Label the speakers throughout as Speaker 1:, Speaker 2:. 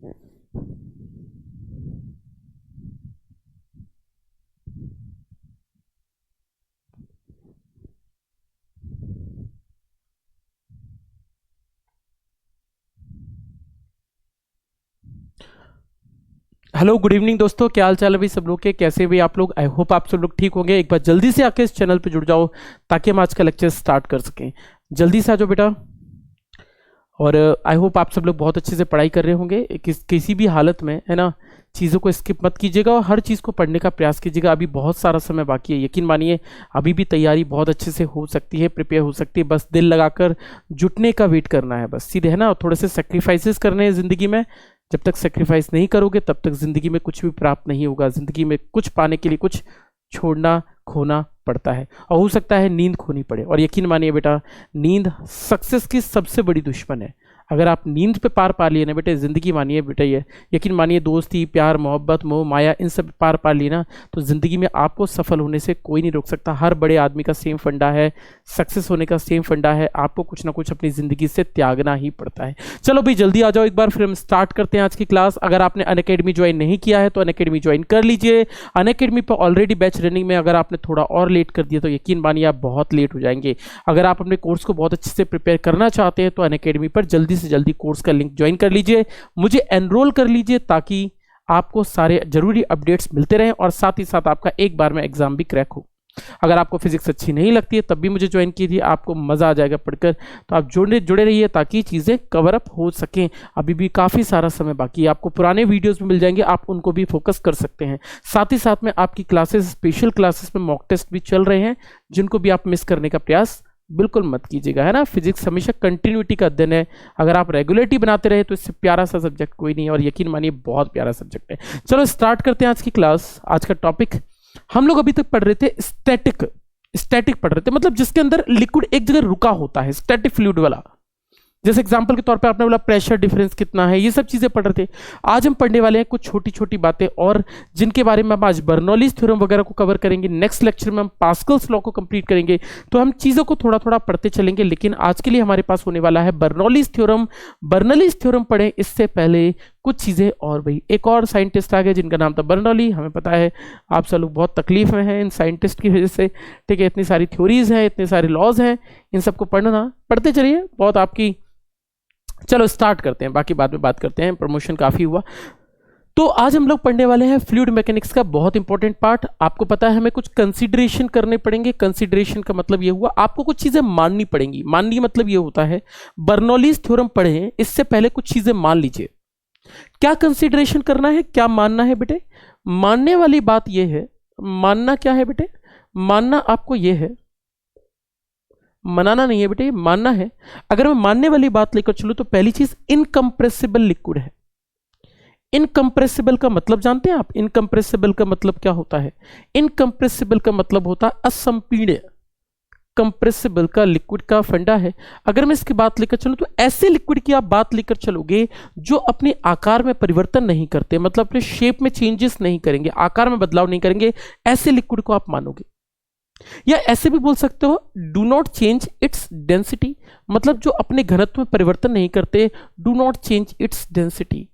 Speaker 1: Hello good evening दोस्तों, क्या हाल चाल है भाई सब लोग के? कैसे भी आप लोग? आई होप आप सब लोग ठीक होंगे। एक बार जल्दी से आके इस चैनल पे जुड़ जाओ ताकि हम आज का लेक्चर स्टार्ट कर सकें। जल्दी से आ जाओ बेटा। और आई होप आप सब लोग बहुत अच्छे से पढ़ाई कर रहे होंगे। किसी भी हालत में, है ना, चीज़ों को स्किप मत कीजिएगा और हर चीज़ को पढ़ने का प्रयास कीजिएगा। अभी बहुत सारा समय बाकी है, यकीन मानिए अभी भी तैयारी बहुत अच्छे से हो सकती है, प्रिपेयर हो सकती है। बस दिल लगाकर जुटने का वेट करना है, बस सीधे, है ना। थोड़े से सेक्रीफाइसेस करने हैं ज़िंदगी में। जब तक सेक्रीफाइस नहीं करोगे तब तक ज़िंदगी में कुछ भी प्राप्त नहीं होगा। ज़िंदगी में कुछ पाने के लिए कुछ छोड़ना, खोना पड़ता है, और हो सकता है नींद खोनी पड़े। और यकीन मानिए बेटा, नींद सक्सेस की सबसे बड़ी दुश्मन है। अगर आप नींद पे पार पा लिए ना बेटे, ज़िंदगी मानिए बेटा, ये यकीन मानिए, दोस्ती, प्यार, मोहब्बत, मोह माया, इन सब पार पा लिए ना, तो ज़िंदगी में आपको सफल होने से कोई नहीं रोक सकता। हर बड़े आदमी का सेम फंडा है, सक्सेस होने का सेम फंडा है। आपको कुछ ना कुछ अपनी ज़िंदगी से त्यागना ही पड़ता है। चलो भाई जल्दी आ जाओ एक बार, फिर हम स्टार्ट करते हैं आज की क्लास। अगर आपने अनअकैडमी ज्वाइन नहीं किया है तो अनअकैडमी ज्वाइन कर लीजिए। अनअकैडमी पर ऑलरेडी बैच रनिंग में। अगर आपने थोड़ा और लेट कर दिया तो यकीन मानिए आप बहुत लेट हो जाएंगे। अगर आप अपने कोर्स को बहुत अच्छे से प्रिपेयर करना चाहते हैं तो अनअकैडमी पर जल्दी से जल्दी कोर्स का लिंक ज्वाइन कर लीजिए, मुझे एनरोल कर लीजिए, ताकि आपको सारे जरूरी अपडेट्स मिलते रहें और साथ ही साथ आपका एक बार में एग्जाम भी क्रैक हो। अगर आपको फिजिक्स अच्छी नहीं लगती है तब भी मुझे ज्वाइन कीजिए, आपको मजा आ जाएगा पढ़कर। तो आप जुड़े रहिए ताकि चीजें कवर अप हो सकें। अभी भी काफी सारा समय बाकी है, आपको पुराने वीडियोस भी मिल जाएंगे, आप उनको भी फोकस कर सकते हैं। साथ ही साथ में आपकी क्लासेस, स्पेशल क्लासेस में मॉक टेस्ट भी चल रहे हैं, जिनको भी आप मिस करने का प्रयास बिल्कुल मत कीजिएगा, है ना। फिजिक्स हमेशा कंटिन्यूटी का अध्ययन है। अगर आप रेगुलरिटी बनाते रहे तो इससे प्यारा सा सब्जेक्ट कोई नहीं है, और यकीन मानिए बहुत प्यारा सब्जेक्ट है। चलो स्टार्ट करते हैं आज की क्लास। आज का टॉपिक हम लोग अभी तक पढ़ रहे थे स्टैटिक पढ़ रहे थे, मतलब जिसके अंदर लिक्विड एक जगह रुका होता है, स्टैटिक फ्लूइड वाला। जैसे एग्जांपल के तौर पे आपने बोला प्रेशर डिफरेंस कितना है, ये सब चीजें पढ़ रहे थे। आज हम पढ़ने वाले हैं कुछ छोटी छोटी बातें, और जिनके बारे में हम आज बर्नौलीज थ्योरम वगैरह को कवर करेंगे। नेक्स्ट लेक्चर में हम पास्कल्स लॉ को कंप्लीट करेंगे। तो हम चीजों को थोड़ा थोड़ा पढ़ते चलेंगे, लेकिन आज के लिए हमारे पास होने वाला है बर्नौलीज थ्योरम। बर्नौलीज थ्योरम पढ़े इससे पहले कुछ चीजें और। भाई एक और साइंटिस्ट आ गए जिनका नाम था बर्नौली। हमें पता है आप सब लोग बहुत तकलीफ में हैं इन साइंटिस्ट की वजह से, ठीक है। इतनी सारी थ्योरीज हैं, इतने सारे लॉज हैं, इन सबको पढ़ते चलिए, बहुत आपकी। चलो स्टार्ट करते हैं, बाकी बाद में बात करते हैं, प्रमोशन काफी हुआ। तो आज हम लोग पढ़ने वाले हैं फ्लूइड मैकेनिक्स का बहुत इंपॉर्टेंट पार्ट। आपको पता है हमें कुछ कंसीडरेशन करने पड़ेंगे। कंसीडरेशन का मतलब ये हुआ आपको कुछ चीजें माननी पड़ेंगी। माननी मतलब ये होता है, बर्नौलीज थ्योरम पढ़े इससे पहले कुछ चीजें मान लीजिए। क्या कंसीडरेशन करना है, क्या मानना है बेटे? मानने वाली बात यह है, मानना क्या है बेटे? मानना आपको यह है, मनाना नहीं है बेटे, मानना है। अगर मैं मानने वाली बात लेकर चलूं तो पहली चीज इनकंप्रेसिबल लिक्विड है। इनकंप्रेसिबल का मतलब जानते हैं आप? इनकंप्रेसिबल का मतलब क्या होता है? इनकंप्रेसिबल का मतलब होता है असंपीड्य। कंप्रेसिबल का लिक्विड का फंडा है। अगर मैं इसकी बात लेकर चलूं तो ऐसे लिक्विड की आप बात लेकर चलोगे जो अपने आकार में परिवर्तन नहीं करते, मतलब अपने शेप में चेंजेस नहीं करेंगे, आकार में बदलाव नहीं करेंगे, ऐसे लिक्विड को आप मानोगे। या ऐसे भी बोल सकते हो, do not change its density, मतलब जो अपने घनत्व में परिवर्तन नहीं करते। Do not change its density,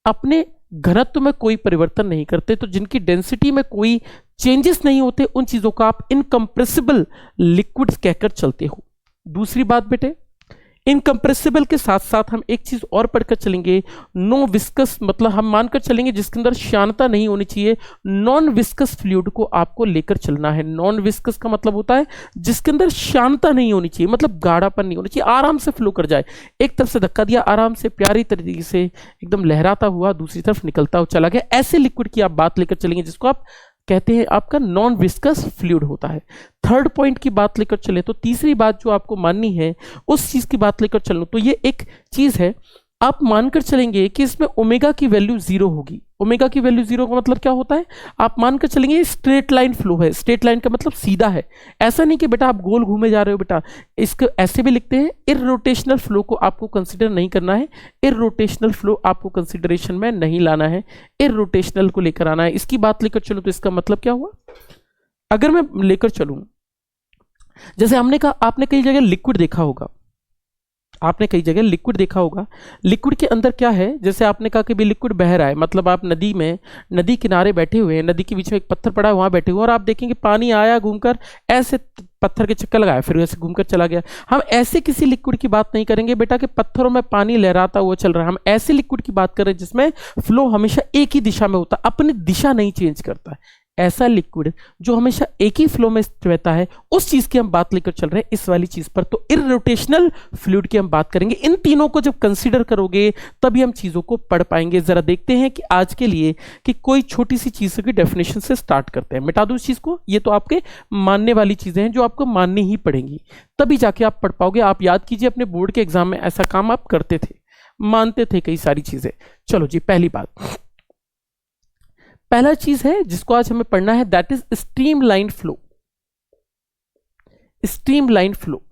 Speaker 1: अपने घनत्व में कोई परिवर्तन नहीं करते, तो जिनकी डेंसिटी में कोई चेंजेस नहीं होते, उन चीजों का आप इनकंप्रेसिबल लिक्विड्स कहकर चलते हो। दूसरी बात बेटे, इनकंप्रेसिबल के साथ साथ हम एक चीज और पढ़कर चलेंगे, नो विस्कस, मतलब हम मानकर चलेंगे जिसके अंदर श्यानता नहीं होनी चाहिए। नॉन विस्कस फ्लूइड को आपको लेकर चलना है। नॉन विस्कस का मतलब होता है जिसके अंदर श्यानता नहीं होनी चाहिए, मतलब गाढ़ापन नहीं होना चाहिए, आराम से फ्लो कर जाए। एक तरफ से धक्का दिया, आराम से प्यारी तरीके से एकदम लहराता हुआ दूसरी तरफ निकलता हुआ चला गया, ऐसे लिक्विड की आप बात लेकर चलेंगे जिसको आप कहते हैं आपका नॉन विस्कस फ्लूइड होता है। थर्ड पॉइंट की बात लेकर चले तो तीसरी बात जो आपको माननी है उस चीज की बात लेकर चलो तो ये एक चीज है, आप मानकर चलेंगे कि इसमें ओमेगा की वैल्यू 0 होगी। ओमेगा की वैल्यू 0 का मतलब क्या होता है? आप मानकर चलेंगे स्ट्रेट लाइन फ्लो है। स्ट्रेट लाइन का मतलब सीधा है, ऐसा नहीं कि बेटा आप गोल घूमे जा रहे हो। बेटा इसको ऐसे भी लिखते हैं, इररोटेशनल फ्लो को आपको कंसीडर नहीं करना है, इररोटेशनल फ्लो आपको कंसीडरेशन में नहीं लाना है, इररोटेशनल को लेकर आना है। इसकी बात लेकर चलो तो इसका मतलब क्या हुआ? अगर मैं लेकर चलूं, जैसे हमने कहा, आपने कई जगह लिक्विड देखा होगा, आपने कई जगह लिक्विड देखा होगा। लिक्विड के अंदर क्या है, जैसे आपने कहा कि भी लिक्विड बह रहा है, मतलब आप नदी में, नदी किनारे बैठे हुए हैं, नदी के बीच में एक पत्थर पड़ा है, वहां बैठे हुए और आप देखेंगे पानी आया घूमकर ऐसे पत्थर के चक्कर लगाया, फिर वैसे घूमकर चला गया। हम ऐसे किसी लिक्विड की बात नहीं करेंगे बेटा कि पत्थरों में पानी लहराता हुआ चल रहा है। हम ऐसे लिक्विड की बात कर रहे हैं जिसमें फ्लो हमेशा एक ही दिशा में होता है, अपनी दिशा नहीं चेंज करता है। ऐसा लिक्विड जो हमेशा एक ही फ्लो में रहता है, उस चीज की हम बात लेकर चल रहे हैं इस वाली चीज पर। तो इररोटेशनल फ्लूइड की हम बात करेंगे। इन तीनों को जब कंसीडर करोगे तभी हम चीजों को पढ़ पाएंगे। जरा देखते हैं कि आज के लिए कि कोई छोटी सी चीज की डेफिनेशन से स्टार्ट करते हैं। मिटा दो इस चीज को, ये तो आपके मानने वाली चीजें हैं जो आपको माननी ही पड़ेंगी, तभी जाके आप पढ़ पाओगे। आप याद कीजिए अपने बोर्ड के एग्जाम में ऐसा काम आप करते थे, मानते थे कई सारी चीजें। चलो जी, पहली बात, पहला चीज है जिसको आज हमें पढ़ना है, that is streamline flow. Streamline flow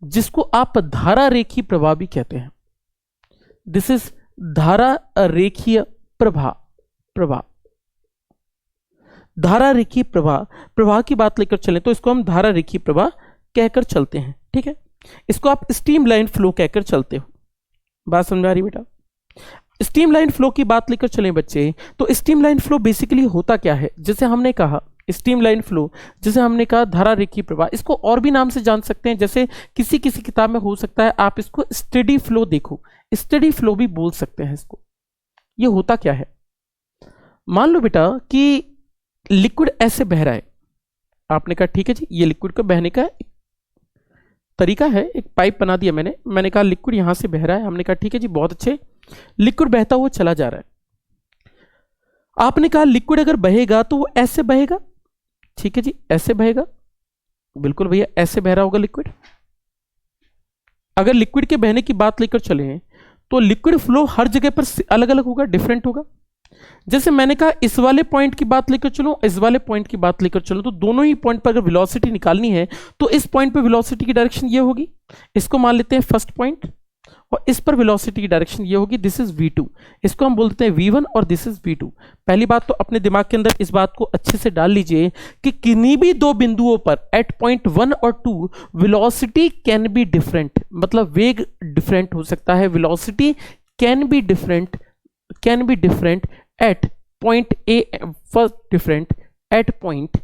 Speaker 1: जिसको आप धारा रेखीय प्रवाह भी कहते हैं। दिस इज धारा रेखीय प्रवाह। प्रवाह, धारा रेखीय प्रवाह, प्रवाह की बात लेकर चलें तो इसको हम धारा रेखीय प्रवाह कहकर चलते हैं। ठीक है, इसको आप स्ट्रीमलाइन फ्लो कहकर चलते हो। बात समझ आ रही बेटा? स्ट्रीमलाइन फ्लो की बात लेकर चलें बच्चे, तो स्ट्रीमलाइन फ्लो बेसिकली होता क्या है? जैसे हमने कहा स्ट्रीमलाइन फ्लो, जैसे हमने कहा धारा रेखीय प्रवाह, इसको और भी नाम से जान सकते हैं। जैसे किसी किसी किताब में हो सकता है आप इसको स्टेडी फ्लो देखो, स्टेडी फ्लो भी बोल सकते हैं इसको। ये होता क्या है? मान लो बेटा कि लिक्विड ऐसे बह रहा है, आपने कहा ठीक है जी, ये लिक्विड का बहने का तरीका है, एक पाइप बना दिया मैंने कहा लिक्विड यहां से बह रहा है, हमने कहा ठीक है जी बहुत अच्छे, लिक्विड बहता हुआ चला जा रहा है। आपने कहा लिक्विड अगर बहेगा तो वो ऐसे बहेगा, ठीक है जी, ऐसे बहेगा, बिल्कुल भैया ऐसे बह रहा होगा लिक्विड। अगर लिक्विड के बहने की बात लेकर चले तो लिक्विड फ्लो हर जगह पर अलग अलग होगा, डिफरेंट होगा। जैसे मैंने कहा इस वाले पॉइंट की बात लेकर चलो, इस वाले पॉइंट की बात लेकर चलो, तो दोनों ही पॉइंट पर अगर वेलोसिटी निकालनी है तो इस पॉइंट पर वेलोसिटी की डायरेक्शन ये होगी, इसको मान लेते हैं फर्स्ट पॉइंट, और इस पर वेलोसिटी की डायरेक्शन ये होगी, दिस इज v2, इसको हम बोलते हैं v1 और दिस इज v2। पहली बात तो अपने दिमाग के अंदर इस बात को अच्छे से डाल लीजिए कि किन्हीं भी दो बिंदुओं पर एट पॉइंट 1 और 2 वेलोसिटी कैन बी डिफरेंट, मतलब वेग डिफरेंट हो सकता है। Velocity can be different at point A, first different at point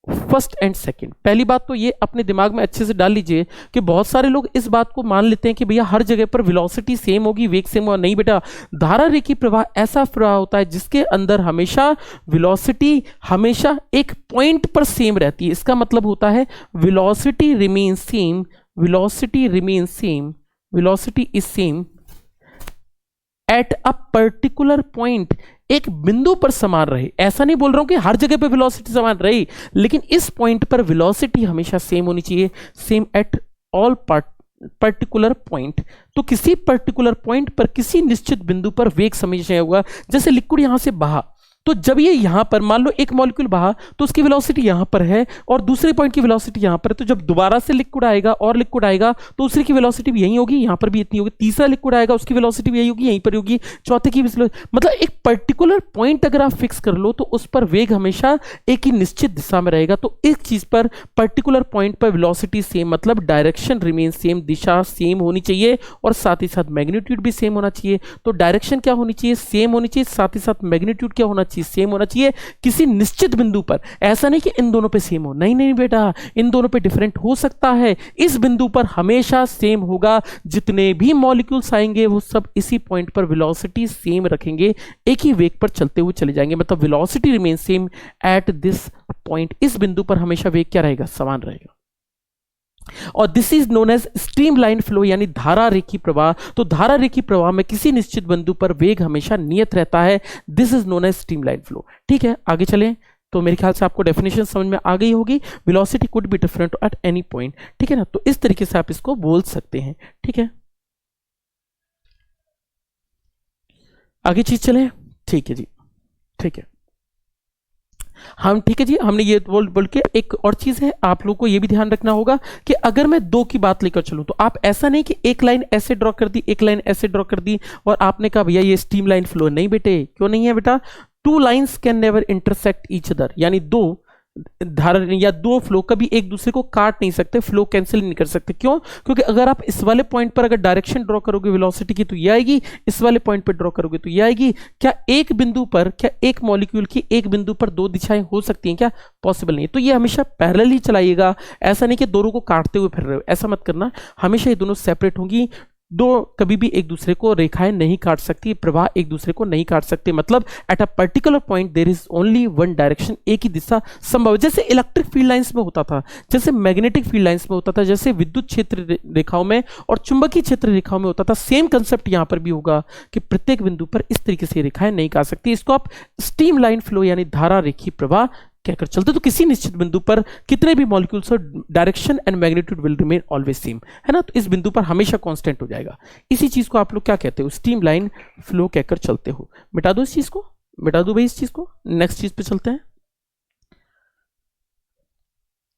Speaker 1: first and second. पहली बात तो ये अपने दिमाग में अच्छे से डाल लीजिए कि बहुत सारे लोग इस बात को मान लेते हैं कि भैया हर जगह पर वेलोसिटी सेम होगी, वेग सेम होगा। नहीं बेटा, धारा रेखीय प्रवाह ऐसा प्रवाह होता है जिसके अंदर हमेशा वेलोसिटी हमेशा एक पॉइंट पर सेम रहती है। इसका मतलब होता है velocity remain same, velocity remain same, velocity is same at a particular point, एक बिंदु पर समान रहे। ऐसा नहीं बोल रहा हूं कि हर जगह पे वेलोसिटी समान रही, लेकिन इस पॉइंट पर वेलोसिटी हमेशा सेम होनी चाहिए, same at all particular point. तो किसी पर्टिकुलर पॉइंट पर किसी निश्चित बिंदु पर वेग समझना होगा। जैसे लिक्विड यहां से बहा, तो जब ये यहां पर मान लो एक मॉलिक्यूल बहा तो उसकी वेलोसिटी यहां पर है और दूसरे पॉइंट की वेलोसिटी यहां पर है, तो जब दोबारा से लिक्विड आएगा और लिक्विड आएगा तो उसकी की वेलोसिटी भी यही होगी, यहां पर भी इतनी होगी। तीसरा लिक्विड आएगा उसकी वेलोसिटी भी यही होगी, यहीं पर होगी। चौथे की मतलब एक पर्टिकुलर पॉइंट अगर आप फिक्स कर लो तो उस पर वेग हमेशा एक ही निश्चित दिशा में रहेगा। तो इस चीज पर पर्टिकुलर पॉइंट पर वेलोसिटी सेम, मतलब डायरेक्शन रिमेन सेम, दिशा सेम होनी चाहिए और साथ ही साथ मैग्नीट्यूड भी सेम होना चाहिए। तो डायरेक्शन क्या होनी चाहिए? सेम होनी चाहिए, साथ ही साथ मैग्नीट्यूड क्या होना चाहिए? सेम होना चाहिए किसी निश्चित बिंदु पर। ऐसा नहीं कि इन दोनों पे सेम हो, नहीं नहीं बेटा, इन दोनों पे डिफरेंट हो सकता है। इस बिंदु पर हमेशा सेम होगा। जितने भी मॉलिक्यूल्स आएंगे वो सब इसी पॉइंट पर वेलोसिटी सेम रखेंगे, एक ही वेग पर चलते हुए चले जाएंगे, मतलब velocity remain same at this point. इस बिंदु पर हमेशा वेग क्या रहेगा? समान रहेगा। और this is known as streamline flow, यानी धारा रेखीय प्रवाह। तो धारा रेखीय प्रवाह में किसी निश्चित बिंदु पर वेग हमेशा नियत रहता है। This is known as streamline flow. ठीक है, आगे चलें। तो मेरे ख्याल से आपको डेफिनेशन समझ में आ गई होगी। Velocity could be different at any point, ठीक है ना। तो इस तरीके से आप इसको बोल सकते हैं। ठीक है, आगे चीज चलें। ठीक है जी, ठीक है हम, ठीक है जी, हमने ये बोल के एक और चीज है आप लोगों को ये भी ध्यान रखना होगा कि अगर मैं दो की बात लेकर चलूं तो आप ऐसा नहीं कि एक लाइन ऐसे ड्रॉ कर दी, एक लाइन ऐसे ड्रॉ कर दी और आपने कहा भैया ये स्ट्रीमलाइन फ्लो। नहीं बेटे, क्यों नहीं है बेटा? Two lines can never intersect each other, यानी दो धारा या दो फ्लो कभी एक दूसरे को काट नहीं सकते, फ्लो कैंसिल नहीं कर सकते। क्यों? क्योंकि अगर आप इस वाले पॉइंट पर अगर डायरेक्शन ड्रॉ करोगे वेलोसिटी की तो ये आएगी, इस वाले पॉइंट पर ड्रॉ करोगे तो ये आएगी। क्या एक बिंदु पर, क्या एक मॉलिक्यूल की एक बिंदु पर दो दिशाएं हो सकती हैं? क्या पॉसिबल नहीं है। तो ये हमेशा पैरेलल ही चलाइएगा, ऐसा नहीं कि दोनों को काटते हुए फिर रहे हो, ऐसा मत करना। हमेशा ये दोनों सेपरेट होंगी, दो कभी भी एक दूसरे को रेखाएं नहीं काट सकती, प्रवाह एक दूसरे को नहीं काट सकते। मतलब at a particular point there is only one direction, एक ही दिशा संभव है। जैसे इलेक्ट्रिक फील्ड लाइंस में होता था, जैसे मैग्नेटिक फील्ड लाइंस में होता था, जैसे विद्युत क्षेत्र रेखाओं में और चुंबकीय क्षेत्र रेखाओं में होता था, सेम कंसेप्ट यहां पर भी होगा कि प्रत्येक बिंदु पर इस तरीके से रेखाएं नहीं काट सकती। इसको आप स्ट्रीम लाइन फ्लो यानी धारा रेखीय प्रवाह कहकर चलते। तो किसी निश्चित बिंदु पर कितने भी मॉलिक्यूल्स हो, direction and magnitude will remain always same, है ना। तो इस बिंदु पर हमेशा कांस्टेंट हो जाएगा। इसी चीज को आप लोग क्या कहते हो? स्ट्रीम लाइन फ्लो कहकर चलते हो। मिटा दो इस चीज को, मिटा दो भाई इस चीज को। नेक्स्ट चीज पे चलते हैं।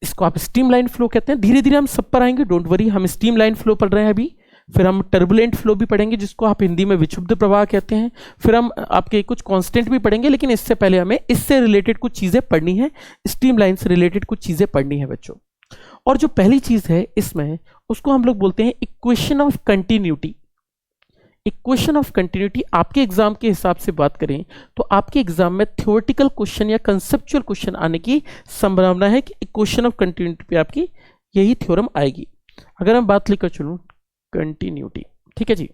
Speaker 1: इसको आप स्ट्रीम लाइन फ्लो कहते हैं। धीरे धीरे हम सब पर आएंगे, डोंट वरी। हम स्ट्रीम लाइन फ्लो पढ़ रहे हैं अभी, फिर हम टर्बुलेंट फ्लो भी पढ़ेंगे जिसको आप हिंदी में विक्षुब्ध प्रवाह कहते हैं, फिर हम आपके कुछ कांस्टेंट भी पढ़ेंगे। लेकिन इससे पहले हमें इससे रिलेटेड कुछ चीजें पढ़नी है, स्ट्रीम लाइन से रिलेटेड कुछ चीजें पढ़नी है बच्चों। और जो पहली चीज है इसमें, उसको हम लोग बोलते हैं equation of continuity. Equation of continuity आपके एग्जाम के हिसाब से बात करें तो आपके एग्जाम में थ्योरेटिकल क्वेश्चन या कंसेप्चुअल क्वेश्चन आने की संभावना है कि इक्वेशन ऑफ कंटिन्यूटी पे आपकी यही थ्योरम आएगी। अगर हम बात लेकर चलूं कंटिन्यूटी, ठीक है जी,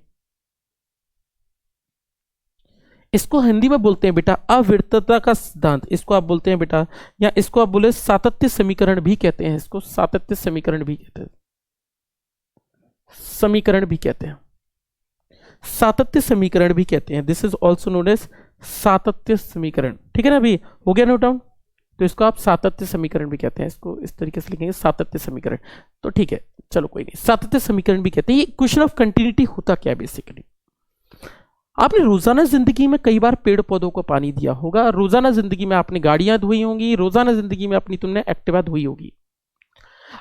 Speaker 1: इसको हिंदी में बोलते हैं बेटा अविरतता का सिद्धांत। इसको आप बोलते हैं बेटा, या इसको आप बोले सातत्य समीकरण भी कहते हैं। इसको सातत्य समीकरण भी कहते हैं, समीकरण भी कहते हैं, सातत्य समीकरण भी कहते हैं। This is also known as सातत्य समीकरण। ठीक है ना, अभी हो गया नोट डाउन। तो इसको आप सातत्य समीकरण भी कहते हैं, इसको इस तरीके से लिखेंगे सातत्य समीकरण। तो ठीक है, चलो कोई नहीं, सातत्य समीकरण भी कहते हैं। ये इक्वेशन ऑफ कंटिन्यूटी होता क्या है बेसिकली? आपने रोजाना जिंदगी में कई बार पेड़ पौधों को पानी दिया होगा, रोजाना जिंदगी में आपने गाड़ियां धोई होंगी, रोजाना जिंदगी में अपनी तुमने एक्टिवा धोई होगी।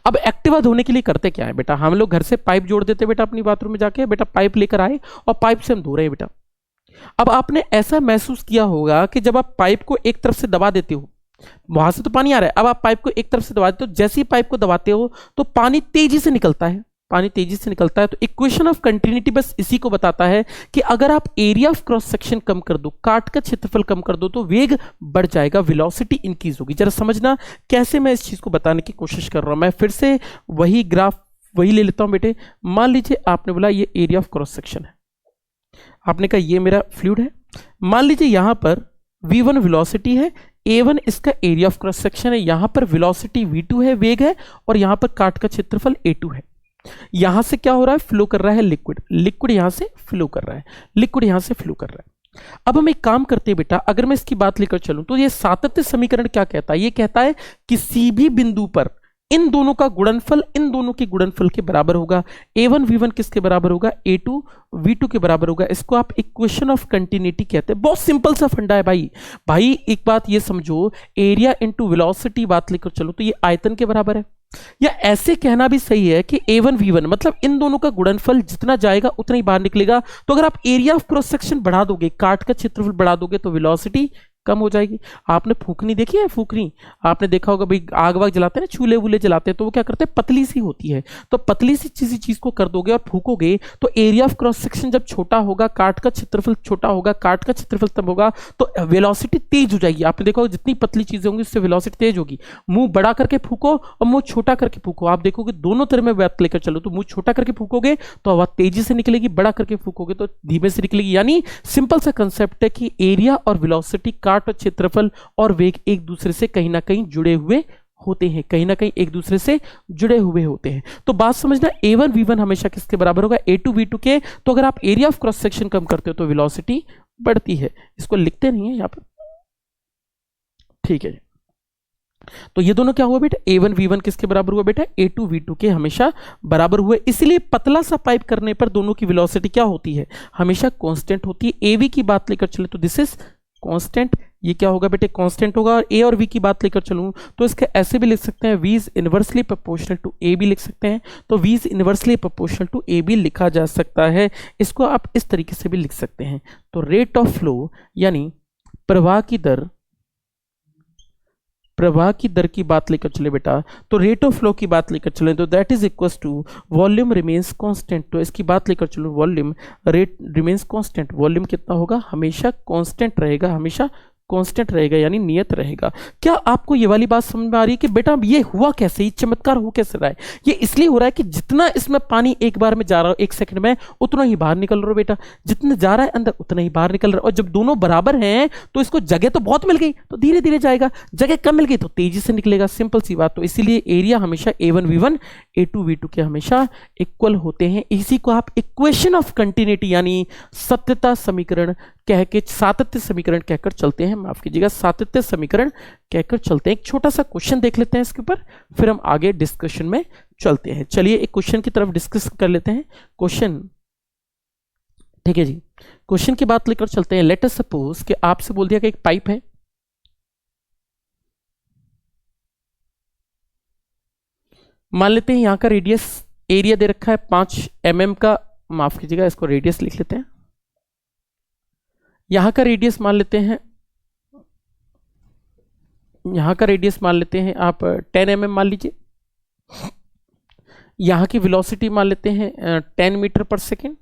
Speaker 1: अब एक्टिवा धोने के लिए करते क्या है बेटा? हम लोग घर से पाइप जोड़ देते बेटा, अपनी बाथरूम में जाके बेटा पाइप लेकर आए और पाइप से हम धो रहे हैं बेटा। अब आपने ऐसा महसूस किया होगा कि जब आप पाइप को एक तरफ से दबा देते हो, वहां से तो पानी आ रहा है, अब आप पाइप को एक तरफ से दबा देते हो, जैसे ही पाइप को दबाते हो तो पानी तेजी से निकलता है, पानी तेजी से निकलता है। तो इक्वेशन ऑफ कंटिन्यूटी बस इसी को बताता है कि अगर आप एरिया ऑफ क्रॉस सेक्शन कम कर दो, काट का क्षेत्रफल कम कर दो, तो वेग बढ़ जाएगा, वेलोसिटी इंक्रीज होगी। जरा समझना कैसे मैं इस चीज को बताने की कोशिश कर रहा हूं। मैं फिर से वही ग्राफ वही ले लेता हूं बेटे। मान लीजिए आपने बोला ये एरिया ऑफ क्रॉस सेक्शन है, आपने कहा ये मेरा फ्लूइड है। मान लीजिए यहां पर v1 वेलोसिटी है, a1 इसका एरिया ऑफ क्रॉस सेक्शन है, यहां पर वेलोसिटी v2 है, वेग है, और यहां पर काट का क्षेत्रफल a2 है। यहां से क्या हो रहा है? फ्लो कर रहा है लिक्विड, लिक्विड यहां से फ्लो कर रहा है, लिक्विड यहां से फ्लो कर रहा है। अब हम एक काम करते हैं बेटा, अगर मैं इसकी बात लेकर चलूं तो ये सातत्य समीकरण क्या कहता है? ये कहता है किसी भी बिंदु पर इन दोनों का गुणनफल इन दोनों के गुणनफल के बराबर होगा। a1 v1 किसके बराबर होगा? a2 v2 के बराबर होगा। इसको आप इक्वेशन ऑफ कंटिन्यूटी कहते हैं। बहुत सिंपल सा फंडा है भाई। भाई एक बात ये समझो, एरिया इंटू वेलोसिटी बात लेकर चलो तो ये आयतन के बराबर है। या ऐसे कहना भी सही है कि a1 v1 मतलब इन दोनों का गुणनफल जितना जाएगा उतना ही बाहर निकलेगा। तो अगर आप एरिया ऑफ क्रॉस सेक्शन बढ़ा दोगे, काट का क्षेत्रफल बढ़ा दोगे, तो वेलोसिटी कम हो जाएगी। आपने फूकनी देखी है? फूकनी आपने देखा होगा भाई, आग वाग जलाते हैं ना, चूल्हे वूल्हे जलाते हैं, तो वो क्या करते हैं? पतली सी होती है। तो पतली सी किसी चीज को कर दोगे और फूकोगे तो एरिया ऑफ क्रॉस सेक्शन जब छोटा होगा, काट का क्षेत्रफल छोटा होगा, काट का क्षेत्रफल तब होगा, तो वेलोसिटी तेज हो जाएगी। आपने देखा होगा जितनी पतली चीजें होंगी उससे वेलोसिटी तेज होगी। मुंह बड़ा करके फूको और मुंह छोटा करके फूको, आप देखोगे दोनों तरह में बात लेकर चलो तो मुंह छोटा करके फूकोगे तो हवा तेजी से निकलेगी, बड़ा करके फूकोगे तो धीमे से निकलेगी। यानी सिंपल सा कंसेप्ट है कि एरिया और वेलोसिटी, काट और क्षेत्रफल और वेग एक दूसरे से कहीं ना कहीं जुड़े हुए होते हैं, कहीं ना कहीं एक दूसरे से जुड़े हुए होते हैं। तो बात समझना, a1 v1 हमेशा किसके बराबर होगा? a2 v2 के। तो अगर आप एरिया ऑफ क्रॉस सेक्शन कम करते हो तो वेलोसिटी बढ़ती है। इसको लिखते नहीं है यहां पर, ठीक है। तो ये दोनों क्या हुआ बेटा? a1 v1 किसके बराबर हुआ बेटा? a2 v2 के हमेशा बराबर हुए। इसलिए पतला सा पाइप करने पर दोनों की वेलोसिटी क्या होती है? हमेशा कांस्टेंट होती है। av की बात लेकर चले तो दिस इज कांस्टेंट, ये क्या होगा बेटे? कांस्टेंट होगा। और a और v की बात लेकर चलूं तो इसके ऐसे भी लिख सकते हैं, v is inversely proportional to a भी लिख सकते हैं। तो v is inversely proportional to a भी लिखा जा सकता है। इसको आप इस तरीके से भी लिख सकते हैं। तो रेट ऑफ फ्लो यानी प्रवाह की दर, प्रवाह की दर की बात लेकर चले बेटा, तो रेट ऑफ फ्लो की बात लेकर चले तो that is equal to volume remains constant. तो इसकी बात लेकर चलो, volume rate remains constant, volume कितना होगा, हमेशा कांस्टेंट रहेगा, हमेशा कांस्टेंट रहेगा यानी नियत रहेगा। क्या आपको ये वाली बात समझ में आ रही है कि बेटा ये हुआ कैसे, ये चमत्कार हो कैसे रहा है? ये इसलिए हो रहा है कि जितना इसमें पानी एक बार में जा रहा हो, एक सेकंड में, उतना ही बाहर निकल रहा हो बेटा, जितना जा रहा है अंदर उतना ही बाहर निकल रहा है। और जब दोनों बराबर हैं तो इसको जगह तो बहुत मिल गई तो धीरे धीरे जाएगा, जगह कम मिल गई तो तेजी से निकलेगा, सिंपल सी बात। तो इसीलिए एरिया हमेशा A1 V1 A2 V2 के हमेशा इक्वल होते हैं। इसी को आप इक्वेशन ऑफ कंटिन्यूटी यानी सत्यता समीकरण कह के, सातत्य समीकरण कहकर चलते हैं, माफ कीजिएगा, सातत्य समीकरण कहकर चलते हैं। एक छोटा सा क्वेश्चन देख लेते हैं इसके ऊपर, फिर हम आगे डिस्कशन में चलते हैं। चलिए एक क्वेश्चन की तरफ डिस्कस कर लेते हैं। क्वेश्चन, ठीक है जी, क्वेश्चन की बात लेकर चलते हैं। लेट अस सपोज कि आपसे बोल दिया कि एक पाइप है, मान लेते हैं यहां का रेडियस, एरिया दे रखा है 5 mm का, माफ कीजिएगा इसको रेडियस लिख लेते हैं। यहां का रेडियस मान लेते हैं, यहां का रेडियस मान लेते हैं आप 10 mm मान लीजिए। यहां की वेलोसिटी मान लेते हैं 10 मीटर पर सेकेंड।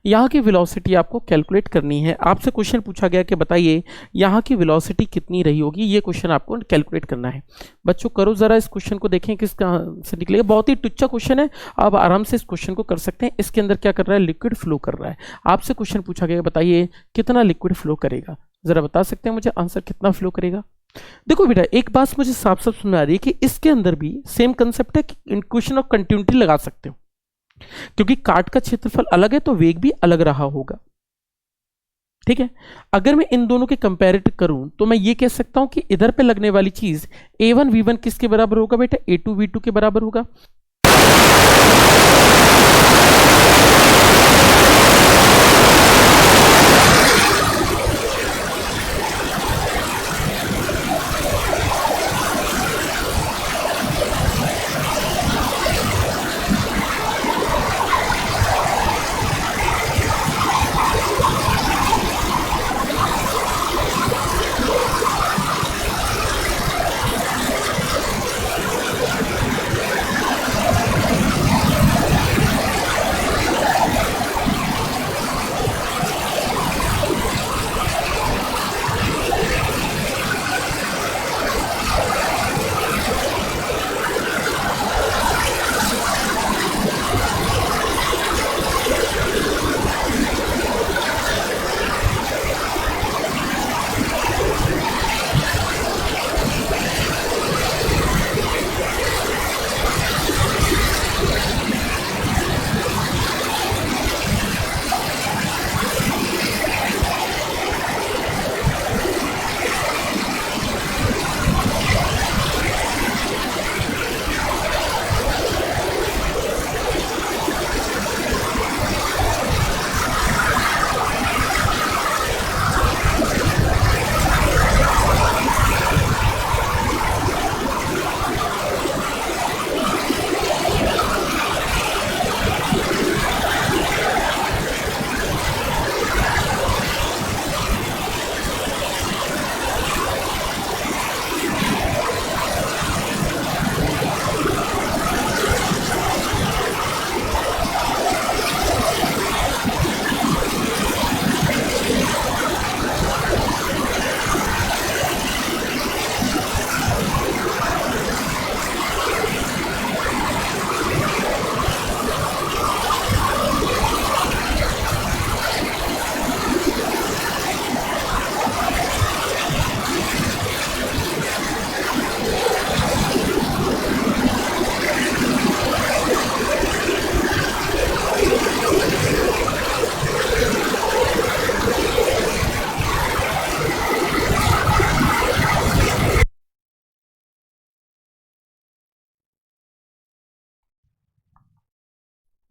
Speaker 1: यहाँ की वेलोसिटी आपको कैलकुलेट करनी है। आपसे क्वेश्चन पूछा गया कि बताइए यहाँ की वेलोसिटी कितनी रही होगी, ये क्वेश्चन आपको कैलकुलेट करना है। बच्चों करो जरा इस क्वेश्चन को, देखें किस कहाँ से निकलेगा। बहुत ही टुच्चा क्वेश्चन है, आप आराम से इस क्वेश्चन को कर सकते हैं। इसके अंदर क्या कर रहा है, लिक्विड फ्लो कर रहा है। आपसे क्वेश्चन पूछा गया बताइए कितना लिक्विड फ्लो करेगा, जरा बता सकते हैं मुझे आंसर कितना फ्लो करेगा। देखो बेटा एक बात मुझे साफ साफ समझ आ रही है कि इसके अंदर भी सेम कंसेप्ट है कि क्वेश्चन ऑफ कंटिन्यूटी लगा सकते हो, क्योंकि काट का क्षेत्रफल अलग है तो वेग भी अलग रहा होगा। ठीक है, अगर मैं इन दोनों के कंपैरेटिव करूं तो मैं ये कह सकता हूं कि इधर पे लगने वाली चीज A1 V1 किसके बराबर होगा बेटा, A2 V2 के बराबर होगा।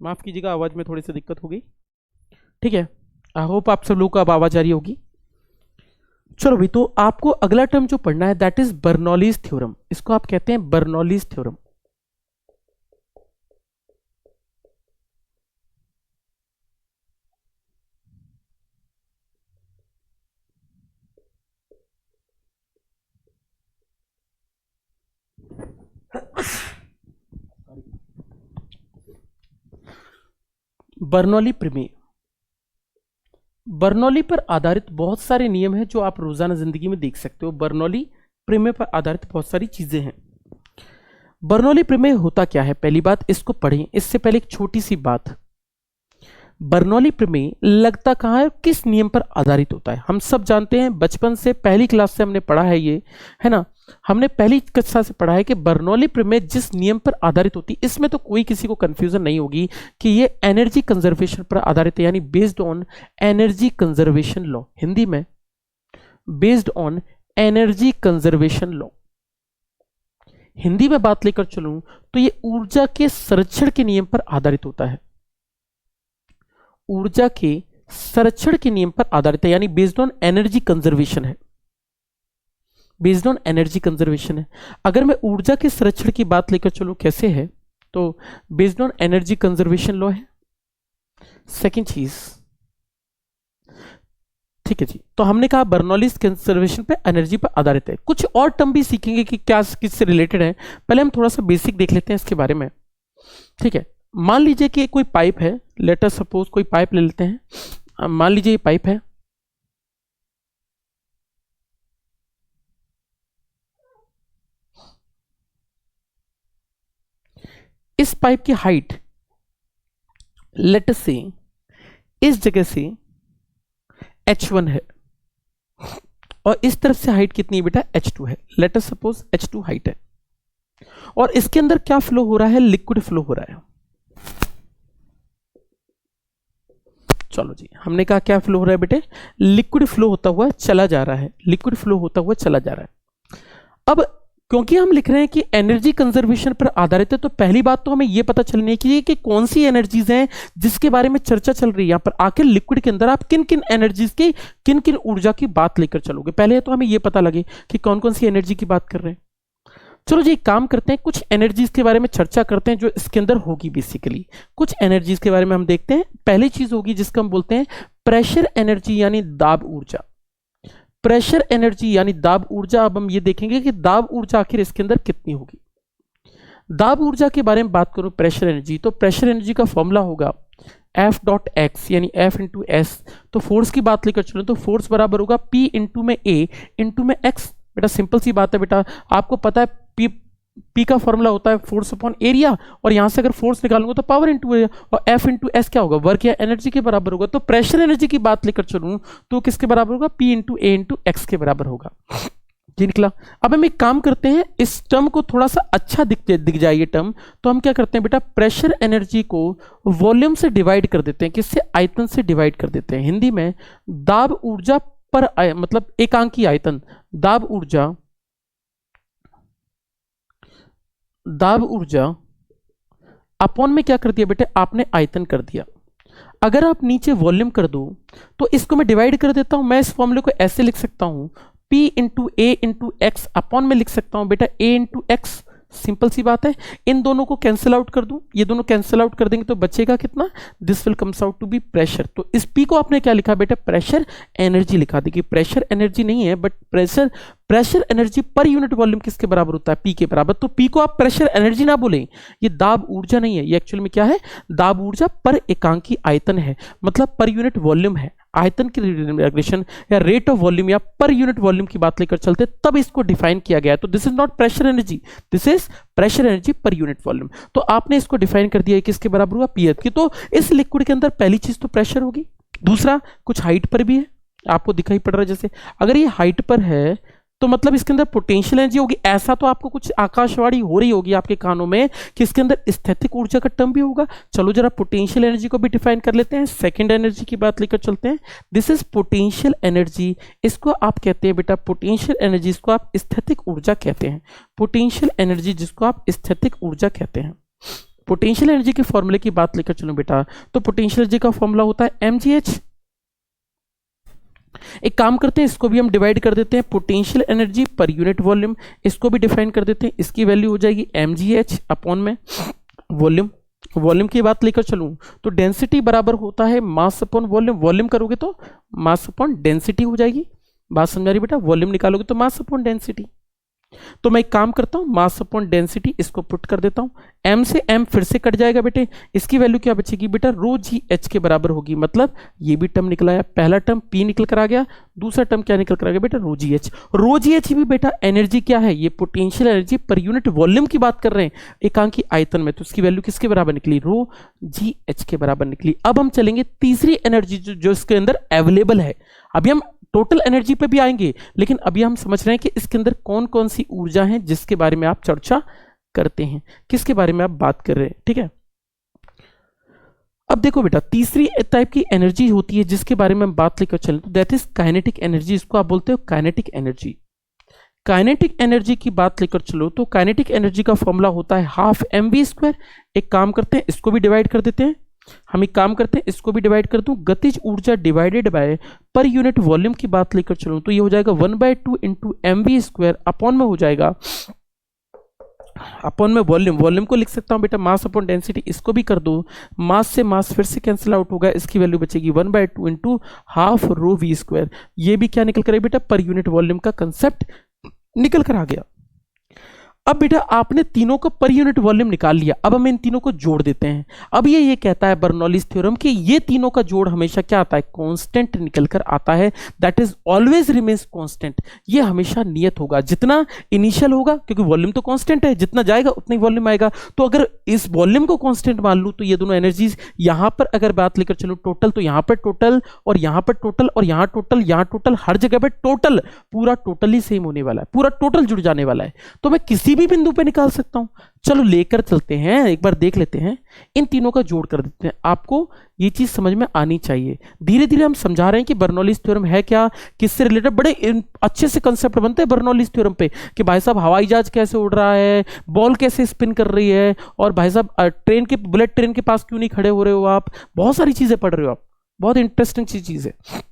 Speaker 1: माफ कीजिएगा आवाज में थोड़ी सी दिक्कत हो गई। ठीक है, आई होप आप सब लोगों को अब आवाज आ रही होगी। चलो भाई, तो आपको अगला टर्म जो पढ़ना है दैट इज बर्नौलीज थ्योरम। इसको आप कहते हैं बर्नौलीज थ्योरम। बर्नौली प्रमेय। बर्नौली पर आधारित बहुत सारे नियम हैं जो आप रोजाना जिंदगी में देख सकते हो। बर्नौली प्रमेय पर आधारित बहुत सारी चीजें हैं। बर्नौली प्रमेय होता क्या है, पहली बात इसको पढ़ें। इससे पहले एक छोटी सी बात, बर्नौली प्रमेय लगता कहां है, किस नियम पर आधारित होता है। हम सब जानते हैं, बचपन से पहली क्लास से हमने पढ़ा है, ये है ना, हमने पहली कक्षा से पढ़ा है कि बर्नौली प्रमेय जिस नियम पर आधारित होती है, इसमें तो कोई किसी को कंफ्यूजन नहीं होगी कि ये एनर्जी कंजर्वेशन पर आधारित है, यानी based on energy conservation law. Hindi में based on energy conservation law. Hindi में बात लेकर चलूं तो ये ऊर्जा के संरक्षण के नियम पर आधारित होता है। ऊर्जा के संरक्षण के नियम पर आधारित है, यानी बेस्ड ऑन एनर्जी कंजर्वेशन है। बेस्ड ऑन एनर्जी कंजर्वेशन है। अगर मैं ऊर्जा के संरक्षण की बात लेकर चलूं कैसे है, तो based on energy conservation law है। सेकंड चीज, ठीक है जी, तो हमने कहा बर्नौली कंजर्वेशन पे एनर्जी पर आधारित है। कुछ और टर्म भी सीखेंगे कि क्या किससे रिलेटेड है। पहले हम थोड़ा सा बेसिक देख लेते हैं इसके बारे में, ठीक है। मान लीजिए कि कोई पाइप है, लेट अस सपोज कोई पाइप ले लेते हैं। मान लीजिए ये पाइप है, इस पाइप की हाइट लेट अस से इस जगह से h1 है और इस तरफ से हाइट कितनी है बेटा, h2 है। Let us suppose h2 height है और इसके अंदर क्या फ्लो हो रहा है, लिक्विड फ्लो हो रहा है। चलो जी, हमने कहा क्या फ्लो हो रहा है बेटे, लिक्विड फ्लो होता हुआ चला जा रहा है। लिक्विड फ्लो होता हुआ चला जा रहा है। अब क्योंकि हम लिख रहे हैं कि एनर्जी कंजर्वेशन पर आधारित है, तो पहली बात तो हमें यह पता चलनी चाहिए कि कौन सी एनर्जीज हैं जिसके बारे में चर्चा चल रही है। यहां पर आखिर लिक्विड के अंदर आप किन किन एनर्जीज की, किन किन ऊर्जा की बात लेकर चलोगे। पहले तो हमें यह पता लगे कि कौन कौन सी एनर्जी की बात कर रहे हैं। चलो जी, काम करते हैं, कुछ एनर्जीज के बारे में चर्चा करते हैं जो इसके अंदर होगी। बेसिकली कुछ एनर्जीज के बारे में हम देखते हैं। पहली चीज होगी जिसको हम बोलते हैं प्रेशर एनर्जी, यानी दाब ऊर्जा। प्रेशर एनर्जी यानी दाब ऊर्जा। अब हम ये देखेंगे कि दाब ऊर्जा आखिर इसके अंदर कितनी होगी। दाब ऊर्जा के बारे में बात करूं, प्रेशर एनर्जी, तो प्रेशर एनर्जी का फॉर्मूला होगा F.x, यानी F इंटू एस। तो फोर्स की बात लेकर चलो तो फोर्स बराबर होगा P इंटू में A इंटू में x। बेटा सिंपल सी बात है बेटा, आपको पता है P का फॉर्मूला होता है फोर्स अपॉन एरिया, और यहां से अगर फोर्स निकालूंगा तो पावर इंटू एरिया, और F इंटू एस क्या होगा, वर्क या एनर्जी के बराबर होगा। तो प्रेशर एनर्जी की बात लेकर चलूं तो किसके बराबर होगा, P इंटू ए इंटू एक्स के बराबर होगा। जी निकला। अब हम एक काम करते हैं, इस टर्म को थोड़ा सा अच्छा दिख जाए ये टर्म, तो हम क्या करते हैं बेटा, प्रेशर एनर्जी को वॉल्यूम से डिवाइड कर देते हैं। किससे, आयतन से डिवाइड कर देते हैं। हिंदी में दाब ऊर्जा पर मतलब एकांकी आयतन, दाब ऊर्जा अपॉन में क्या कर दिया बेटे, आपने आयतन कर दिया। अगर आप नीचे वॉल्यूम कर दो तो इसको मैं डिवाइड कर देता हूं। मैं इस फॉर्मूले को ऐसे लिख सकता हूं, P इंटू ए इंटू एक्स अपॉन में लिख सकता हूं बेटा A इंटू एक्स। सिंपल सी बात है। इन दोनों को कैंसिल आउट कर दूं, ये दोनों कैंसिल आउट कर देंगे तो बचेगा कितना, this will comes out to be pressure. तो इस P को आपने क्या लिखा बेटा, प्रेशर एनर्जी लिखा। देखिए प्रेशर एनर्जी नहीं है, बट प्रेशर एनर्जी पर यूनिट वॉल्यूम किसके बराबर होता है, P के बराबर। तो P को आप प्रेशर एनर्जी ना बोलें, ये दाब ऊर्जा नहीं है, ये एक्चुअल में क्या है, दाब ऊर्जा पर एकांकी आयतन है, मतलब पर यूनिट वॉल्यूम है। आयतन की रेगुलेशन या रेट ऑफ वॉल्यूम या पर यूनिट वॉल्यूम की बात लेकर चलते तब इसको डिफाइन किया गया है। तो this is not pressure energy, this is pressure energy पर यूनिट वॉल्यूम। तो आपने इसको डिफाइन कर दिया है किसके बराबर हुआ, पी की। तो इस लिक्विड के अंदर पहली चीज तो प्रेशर होगी, दूसरा कुछ हाइट पर भी है, आपको दिखाई पड़ रहा है। जैसे अगर ये हाइट पर है तो मतलब इसके अंदर पोटेंशियल एनर्जी होगी। ऐसा तो आपको कुछ आकाशवाणी हो रही होगी आपके कानों में कि इसके अंदर स्थैतिक ऊर्जा का टर्म भी होगा। चलो जरा पोटेंशियल एनर्जी को भी डिफाइन कर लेते हैं। सेकंड एनर्जी की बात लेकर चलते हैं, दिस इज पोटेंशियल एनर्जी। इसको आप कहते हैं बेटा पोटेंशियल एनर्जी, इसको आप स्थैतिक ऊर्जा कहते हैं। पोटेंशियल एनर्जी जिसको आप स्थैतिक ऊर्जा कहते हैं। पोटेंशियल एनर्जी के फॉर्मूले की बात लेकर चलो बेटा, तो पोटेंशियल एनर्जी का फॉर्मूला होता है mgh। एक काम करते हैं, इसको भी हम डिवाइड कर देते हैं, पोटेंशियल एनर्जी पर यूनिट वॉल्यूम, इसको भी डिफाइन कर देते हैं। इसकी वैल्यू हो जाएगी mgh अपॉन में वॉल्यूम। वॉल्यूम की बात लेकर चलूं तो डेंसिटी बराबर होता है मास अपॉन वॉल्यूम। वॉल्यूम करोगे तो मास अपॉन डेंसिटी हो जाएगी। बात समझा रही बेटा, वॉल्यूम निकालोगे तो मास अपॉन डेंसिटी। तो मैं एक काम करता हूं, मास अपॉन डेंसिटी इसको पुट कर देता हूं, m से m फिर से कट जाएगा बेटे, इसकी वैल्यू क्या बचेगी बेटा, रो जी एच के बराबर होगी। मतलब ये भी टर्म निकल आया, पहला टर्म p निकल कर आ गया, दूसरा टर्म क्या निकल कर आ गया बेटा, रो जी एच। रो जी एच भी बेटा एनर्जी क्या है, ये पोटेंशियल एनर्जी पर यूनिट वॉल्यूम की बात कर रहे हैं, एकांकी आयतन में, तो इसकी वैल्यू किसके बराबर निकली, रो जी एच के बराबर निकली। अब हम चलेंगे तीसरी एनर्जी जो इसके अंदर अवेलेबल है। अभी हम टोटल एनर्जी पे भी आएंगे, लेकिन अभी हम समझ रहे हैं कि इसके अंदर कौन कौन सी ऊर्जा है जिसके बारे में आप चर्चा करते हैं, किसके बारे में आप बात कर रहे हैं, ठीक है। अब देखो बेटा, तीसरी टाइप की एनर्जी होती है जिसके बारे में हम बात लेकर चलें, तो दैट इज काइनेटिक एनर्जी, इसको आप बोलते हो काइनेटिक एनर्जी। काइनेटिक एनर्जी की बात लेकर चलो तो काइनेटिक एनर्जी का फॉर्मूला होता है हाफ एम वी स्क्वायर। एक काम करते हैं, इसको भी डिवाइड कर देते हैं, हम एक काम करते हैं, इसको भी डिवाइड कर दूं, गतिज ऊर्जा divided by per unit volume की बात लेकर चलूं तो ये हो जाएगा 1/2 into M V square, upon में हो जाएगा, अपॉन में वॉल्यूम, वॉल्यूम को लिख सकता हूं बेटा मास अपॉन डेंसिटी, इसको भी कर दो, मास से मास फिर से कैंसिल आउट होगा, इसकी वैल्यू बचेगी 1/2 into half rho V square. ये भी क्या निकल कर बेटा, पर यूनिट वॉल्यूम का कंसेप्ट निकल कर आ गया। अब बेटा आपने तीनों का पर यूनिट वॉल्यूम निकाल लिया, अब हम इन तीनों को जोड़ देते हैं। अब ये कहता है बर्नौलीज थ्योरम कि ये तीनों का जोड़ हमेशा क्या आता है, कांस्टेंट निकल कर आता है, that is always remains constant. ये हमेशा नियत होगा, जितना इनिशियल होगा, क्योंकि वॉल्यूम तो कांस्टेंट है, जितना जाएगा उतना ही वॉल्यूम आएगा। तो अगर इस वॉल्यूम को कांस्टेंट मान लूं तो ये दोनों एनर्जीज यहां पर अगर बात लेकर चलूं टोटल, तो यहां पर टोटल और यहां पर टोटल और यहां टोटल, यहां टोटल, हर जगह पर टोटल, पूरा टोटल ही सेम होने वाला है, पूरा टोटल जुड़ जाने वाला है। तो मैं किसी भी बिंदु पे निकाल सकता हूं। चलो लेकर चलते हैं, एक बार देख लेते हैं, इन तीनों का जोड़ कर देते हैं। आपको ये चीज समझ में आनी चाहिए। धीरे धीरे हम समझा रहे हैं कि बर्नौलीज थ्योरम है क्या, किससे रिलेटेड, बड़े अच्छे से कंसेप्ट बनते हैं बर्नौलीज थ्योरम पे कि भाई साहब हवाई जहाज कैसे उड़ रहा है, बॉल कैसे स्पिन कर रही है, और भाई साहब ट्रेन के, बुलेट ट्रेन के पास क्यों नहीं खड़े हो रहे हो आप, बहुत सारी चीजें पढ़ रहे हो आप, बहुत इंटरेस्टिंग चीज है।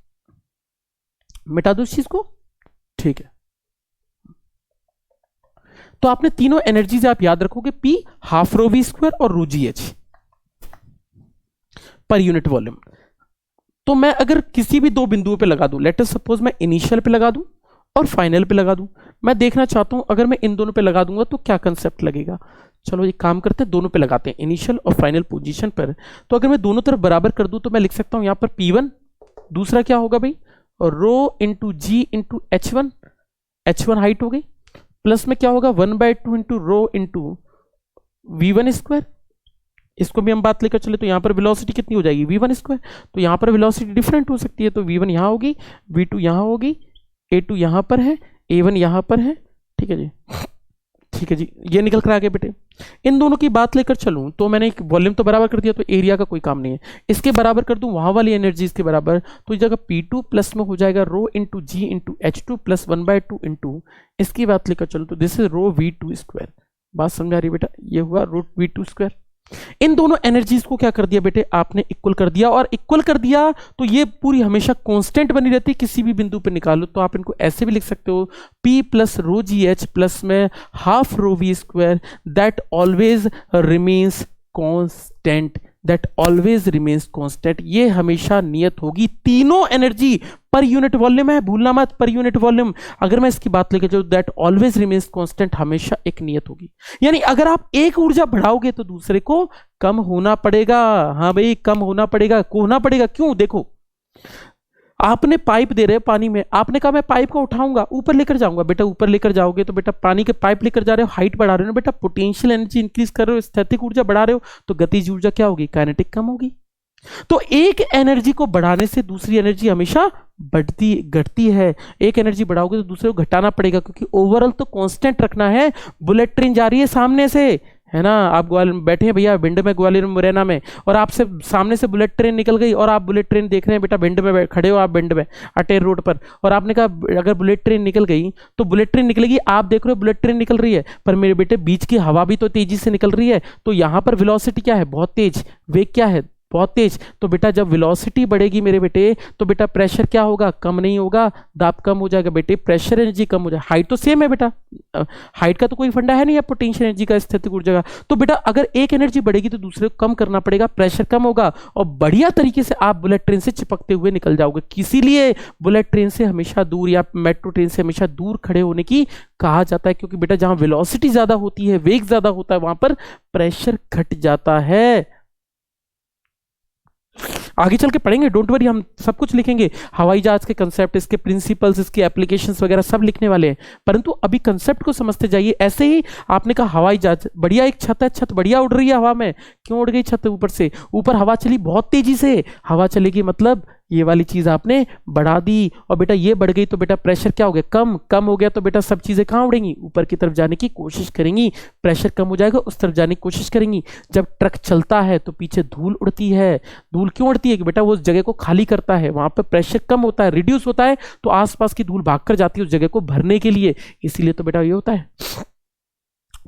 Speaker 1: मिटा दो इस चीज को, ठीक है। तो आपने तीनों एनर्जीज आप याद रखोगे, P half rho V square और रो जी एच पर यूनिट वॉल्यूम। तो मैं अगर किसी भी दो बिंदुओं पे लगा दूं, लेट अस सपोज मैं इनिशियल पे लगा दूं और फाइनल पे लगा दूं, मैं देखना चाहता हूं अगर मैं इन दोनों पे लगा दूंगा तो क्या कंसेप्ट लगेगा। चलो एक काम करते हैं, दोनों पे लगाते हैं, इनिशियल और फाइनल पोजीशन पर। तो अगर मैं दोनों तरफ बराबर कर दूं तो मैं लिख सकता हूं यहां पर P1, दूसरा क्या होगा भाई, रो इंटू जी इंटू H1, H1 हाइट हो गई, प्लस में क्या होगा 1/2 into rho into V1 square. इसको भी हम बात लेकर चले तो यहां पर वेलोसिटी कितनी हो जाएगी, V1 स्क्वायर। तो यहां पर वेलोसिटी डिफरेंट हो सकती है, तो V1 यहां होगी, V2 यहां होगी, A2 यहां पर है, A1 यहां पर है, ठीक है जी, ठीक है जी, ये निकल कर आ गया बेटे। इन दोनों की बात लेकर चलूं तो मैंने एक वॉल्यूम तो बराबर कर दिया, तो एरिया का कोई काम नहीं है। इसके बराबर कर दूं वहां वाली एनर्जीज के बराबर, तो इस जगह P2 प्लस में हो जाएगा रो इंटू जी इंटू H2 प्लस 1/2 इंटू, इसकी बात लेकर चलूं तो this is row V2 square. बात समझा रही बेटा, ये हुआ रूट V2 स्क्वायर। इन दोनों एनर्जीज को क्या कर दिया बेटे आपने, इक्वल कर दिया, और इक्वल कर दिया तो ये पूरी हमेशा कांस्टेंट बनी रहती है, किसी भी बिंदु पे निकालो तो आप इनको ऐसे भी लिख सकते हो, P प्लस रो जी एच प्लस में half rho V square, that always remains constant, that always remains constant. ये हमेशा नियत होगी, तीनों एनर्जी पर यूनिट वॉल्यूम है, भूलना मत, पर यूनिट वॉल्यूम। अगर मैं इसकी बात लेकर चलूं दैट ऑलवेज रिमेन्स कांस्टेंट, हमेशा एक नियत होगी। यानी अगर आप एक ऊर्जा बढ़ाओगे तो दूसरे को कम होना पड़ेगा। हाँ भाई, कम होना पड़ेगा, होना पड़ेगा। क्यों, देखो आपने पाइप दे रहे हैं पानी में, आपने कहा मैं पाइप को उठाऊंगा ऊपर लेकर जाऊंगा, बेटा ऊपर लेकर जाओगे तो बेटा पानी के पाइप लेकर जा रहे हो, हाइट बढ़ा रहे हो बेटा, पोटेंशियल एनर्जी इंक्रीज कर रहे हो, स्थैतिक ऊर्जा बढ़ा रहे हो, तो गतिज ऊर्जा क्या होगी, काइनेटिक कम होगी। तो एक एनर्जी को बढ़ाने से दूसरी एनर्जी हमेशा बढ़ती घटती है, एक एनर्जी बढ़ाओगे तो दूसरे को घटाना पड़ेगा, क्योंकि ओवरऑल तो कांस्टेंट रखना है। बुलेट ट्रेन जा रही है सामने से, है ना, आप ग्वालियर में बैठे हैं भैया, भिंड में, ग्वालियर में, मुरैना में, और आपसे सामने से बुलेट ट्रेन निकल गई और आप बुलेट ट्रेन देख रहे हैं बेटा, भिंड में खड़े हो आप, भिंड में अटेर रोड पर, और आपने कहा अगर बुलेट ट्रेन निकल गई तो बुलेट ट्रेन निकलेगी, आप देख रहे हो बुलेट ट्रेन निकल रही है, पर मेरे बेटे बीच की हवा भी तो तेजी से निकल रही है, तो यहां पर वेलोसिटी क्या है, बहुत तेज, वेग क्या है, बहुत तेज। तो बेटा जब वेलोसिटी बढ़ेगी मेरे बेटे तो बेटा प्रेशर क्या होगा, कम नहीं होगा, दाब कम हो जाएगा बेटे, प्रेशर एनर्जी कम हो जाएगा। हाइट तो सेम है बेटा, हाइट का तो कोई फंडा है नहीं है पोटेंशियल एनर्जी का, स्थितिक ऊर्जा का। तो बेटा अगर एक एनर्जी बढ़ेगी तो दूसरे को कम करना पड़ेगा, प्रेशर कम होगा और बढ़िया तरीके से आप बुलेट ट्रेन से चिपकते हुए निकल जाओगे। इसीलिए बुलेट ट्रेन से हमेशा दूर या मेट्रो ट्रेन से हमेशा दूर खड़े होने की कहा जाता है, क्योंकि बेटा जहां वेलोसिटी ज्यादा होती है, वेग ज्यादा होता है, वहां पर प्रेशर घट जाता है। आगे चल के पढ़ेंगे, डोंट वरी, हम सब कुछ लिखेंगे, हवाई जहाज के कंसेप्ट, इसके प्रिंसिपल्स, इसके एप्लीकेशंस वगैरह सब लिखने वाले हैं, परंतु अभी कंसेप्ट को समझते जाइए। ऐसे ही आपने कहा हवाई जहाज, बढ़िया एक छत है, छत बढ़िया उड़ रही है हवा में, क्यों उड़ गई छत ऊपर से? ऊपर हवा चली बहुत तेजी से, हवा चलेगी मतलब ये वाली चीज आपने बढ़ा दी, और बेटा ये बढ़ गई तो बेटा प्रेशर क्या हो गया, कम। कम हो गया तो बेटा सब चीजें कहां उड़ेंगी, ऊपर की तरफ जाने की कोशिश करेंगी, प्रेशर कम हो जाएगा, उस तरफ जाने की कोशिश करेंगी। जब ट्रक चलता है तो पीछे धूल उड़ती है। धूल क्यों उड़ती है कि बेटा वो उस जगह को खाली करता है, वहां पर प्रेशर कम होता है, रिड्यूस होता है, तो आसपास की धूल भागकर जाती है उस जगह को भरने के लिए, इसीलिए तो बेटा ये होता है।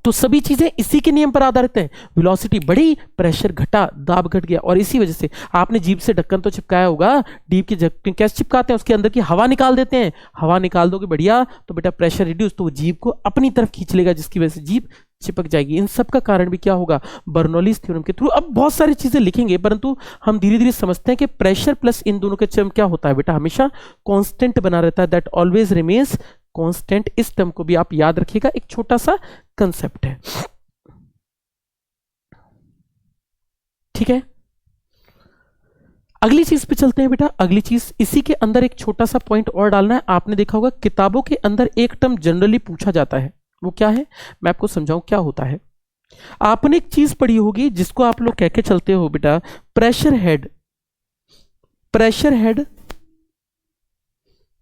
Speaker 1: तो सभी चीजें इसी के नियम पर आधारित है। वेलोसिटी बढ़ी, प्रेशर घटा, दाब घट गया, और इसी वजह से आपने जीभ से ढक्कन तो चिपकाया होगा, जीभ की ढक्कन कैसे चिपकाते हैं, उसके अंदर की हवा निकाल देते हैं, हवा निकाल दोगे बढ़िया तो बेटा प्रेशर रिड्यूस, तो वो जीभ को अपनी तरफ खींच लेगा, जिसकी वजह से जीभ चिपक जाएगी। इन सब का कारण भी क्या होगा, बर्नौलीज थ्योरम के थ्रू। अब बहुत सारी चीजें लिखेंगे, परंतु हम धीरे धीरे समझते हैं कि प्रेशर प्लस इन दोनों के टर्म क्या होता है बेटा, हमेशा कांस्टेंट बना रहता है, दैट ऑलवेज रिमेन्स कांस्टेंट। इस टर्म को भी आप याद रखिएगा, एक छोटा सा कंसेप्ट है, ठीक है। अगली चीज पे चलते हैं बेटा। अगली चीज इसी के अंदर एक छोटा सा पॉइंट और डालना है। आपने देखा होगा किताबों के अंदर एक टर्म जनरली पूछा जाता है, वो क्या है, मैं आपको समझाऊं क्या होता है। आपने एक चीज पढ़ी होगी जिसको आप लोग कह के चलते हो बेटा, pressure head. Pressure head,